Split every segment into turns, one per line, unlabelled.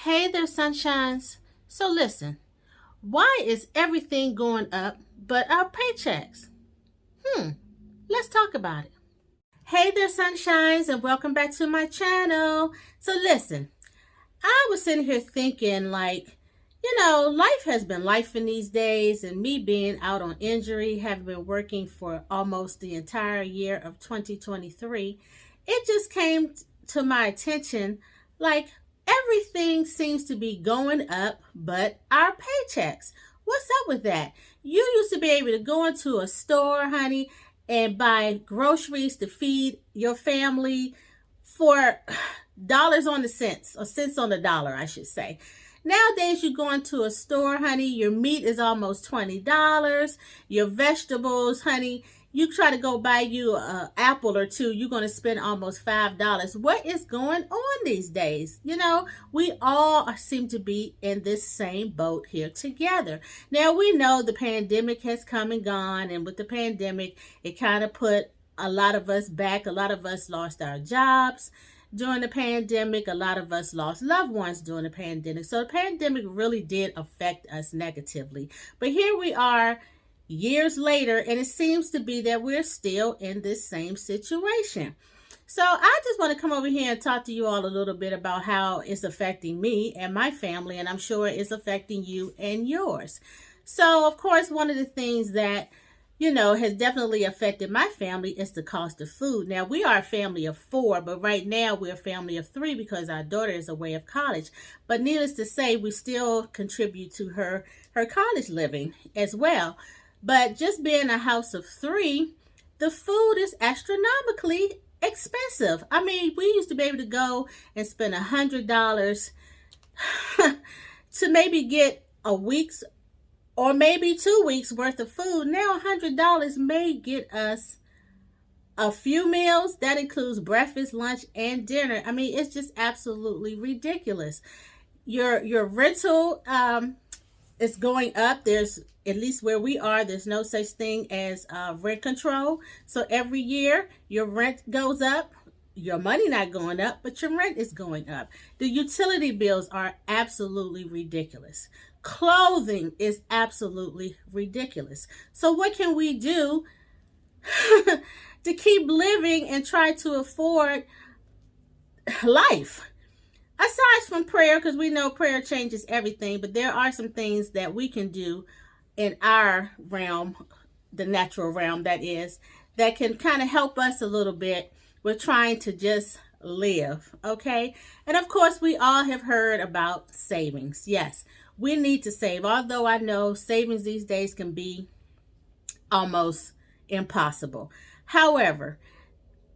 Hey there, sunshines. So listen, why is everything going up but our paychecks? Hmm, let's talk about it. Hey there, sunshines, and welcome back to my channel. So listen, I was sitting here thinking life has been life in these days, and me being out on injury, having been working for almost the entire year of 2023, it just came to my attention like everything seems to be going up but our paychecks. What's up with that? You used to be able to go into a store, honey, and buy groceries to feed your family for dollars on the cents, or cents on the dollar, I should say. Nowadays, you go into a store, honey, your meat is almost $20. Your vegetables, honey, you try to go buy you an apple or two, you're going to spend almost $5. What is going on these days? We all seem to be in this same boat here together. Now, we know the pandemic has come and gone, and with the pandemic, it kind of put a lot of us back. A lot of us lost our jobs during the pandemic. A lot of us lost loved ones during the pandemic. So the pandemic really did affect us negatively. But here we are years later, and it seems to be that we're still in this same situation. So I just want to come over here and talk to you all a little bit about how it's affecting me and my family, and I'm sure it's affecting you and yours. So, of course, one of the things that has definitely affected my family is the cost of food. Now, we are a family of 4, but right now we're a family of 3 because our daughter is away of college. But needless to say, we still contribute to her college living as well. But just being a house of 3, the food is astronomically expensive. I mean, we used to be able to go and spend $100 to maybe get a week's or maybe 2 weeks worth of food. Now $100 may get us a few meals. That includes breakfast, lunch, and dinner. I mean, it's just absolutely ridiculous. Your rental is going up. There's, at least where we are, there's no such thing as rent control. So every year your rent goes up. Your money not going up, but your rent is going up. The utility bills are absolutely ridiculous. Clothing is absolutely ridiculous. So what can we do to keep living and try to afford life? Aside from prayer, because we know prayer changes everything, but there are some things that we can do in our realm, the natural realm that is, that can kind of help us a little bit. We're trying to just live, okay? And of course, we all have heard about savings. Yes, we need to save. Although I know savings these days can be almost impossible. However,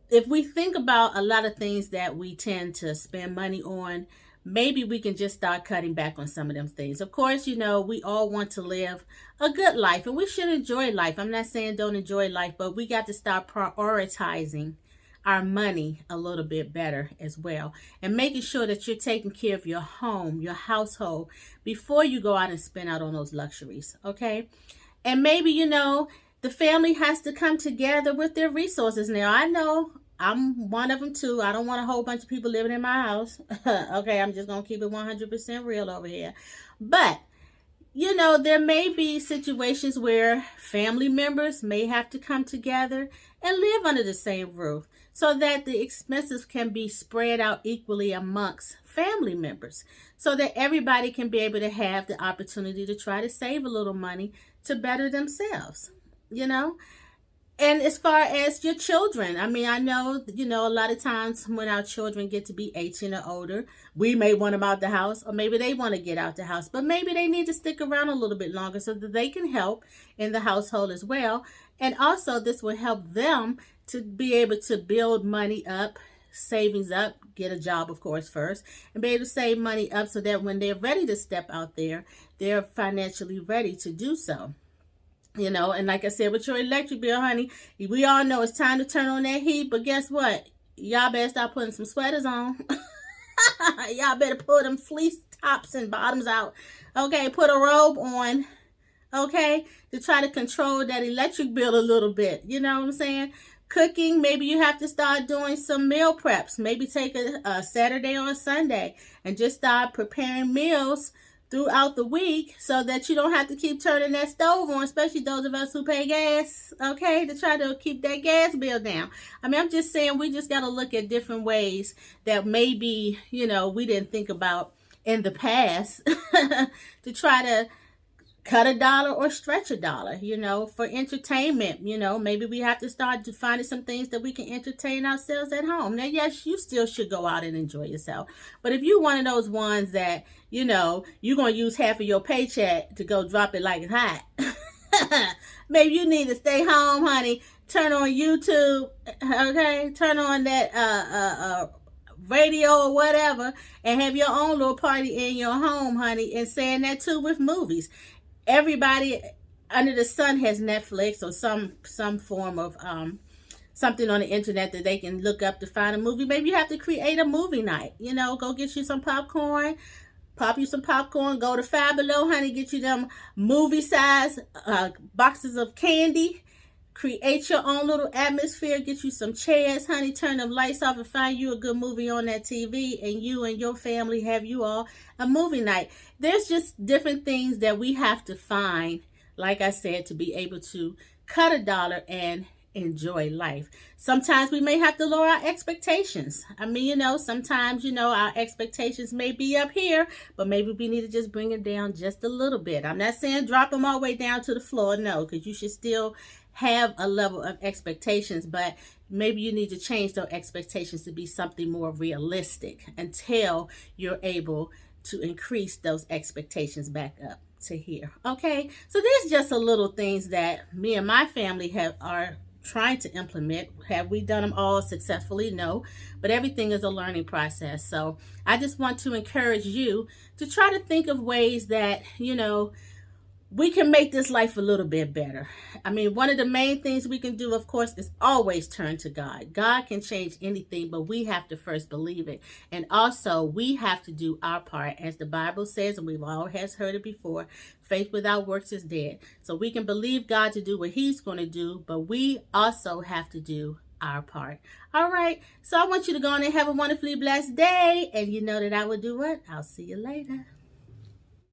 if we think about a lot of things that we tend to spend money on, maybe we can just start cutting back on some of them things. Of course, we all want to live a good life, and we should enjoy life. I'm not saying don't enjoy life, but we got to start prioritizing our money a little bit better as well, and making sure that you're taking care of your home, your household, before you go out and spend out on those luxuries, okay? And maybe, the family has to come together with their resources. Now, I know I'm one of them too. I don't want a whole bunch of people living in my house. Okay, I'm just going to keep it 100% real over here. But, there may be situations where family members may have to come together and live under the same roof so that the expenses can be spread out equally amongst family members, so that everybody can be able to have the opportunity to try to save a little money to better themselves, And as far as your children, I mean, I know, a lot of times when our children get to be 18 or older, we may want them out the house, or maybe they want to get out the house, but maybe they need to stick around a little bit longer so that they can help in the household as well. And also, this will help them to be able to build money up, savings up, get a job, of course, first, and be able to save money up so that when they're ready to step out there, they're financially ready to do so. And like I said, with your electric bill, honey, we all know it's time to turn on that heat. But guess what? Y'all better start putting some sweaters on. Y'all better put them fleece tops and bottoms out. Okay, put a robe on. Okay, to try to control that electric bill a little bit. You know what I'm saying? cooking, maybe you have to start doing some meal preps. Maybe take a Saturday or a Sunday and just start preparing meals throughout the week so that you don't have to keep turning that stove on, especially those of us who pay gas, okay, to try to keep that gas bill down. I mean, I'm just saying we just got to look at different ways that maybe, we didn't think about in the past to try to cut a dollar or stretch a dollar, for entertainment. Maybe we have to start finding some things that we can entertain ourselves at home. Now, yes, you still should go out and enjoy yourself. But if you're one of those ones that, you're going to use half of your paycheck to go drop it like it's hot, maybe you need to stay home, honey. Turn on YouTube, okay? Turn on that radio or whatever and have your own little party in your home, honey, and saying that too with movies. Everybody under the sun has Netflix or some form of something on the internet that they can look up to find a movie. Maybe you have to create a movie night. Go get you some popcorn, pop you some popcorn, go to Five Below, honey, get you them movie size boxes of candy. Create your own little atmosphere. Get you some chairs, honey. Turn them lights off and find you a good movie on that TV. And you and your family have you all a movie night. There's just different things that we have to find, like I said, to be able to cut a dollar and enjoy life. Sometimes we may have to lower our expectations. I mean, sometimes, our expectations may be up here, but maybe we need to just bring it down just a little bit. I'm not saying drop them all the way down to the floor. No, because you should still have a level of expectations, but maybe you need to change those expectations to be something more realistic until you're able to increase those expectations back up to here. Okay, so there's just a little things that me and my family are trying to implement. Have we done them all successfully? No, but everything is a learning process. So I just want to encourage you to try to think of ways that we can make this life a little bit better. I mean, one of the main things we can do, of course, is always turn to God. God can change anything, but we have to first believe it. And also, we have to do our part. As the Bible says, and we've always heard it before, faith without works is dead. So we can believe God to do what he's going to do, but we also have to do our part. All right. So I want you to go on and have a wonderfully blessed day. And you know that I will do what? I'll see you later.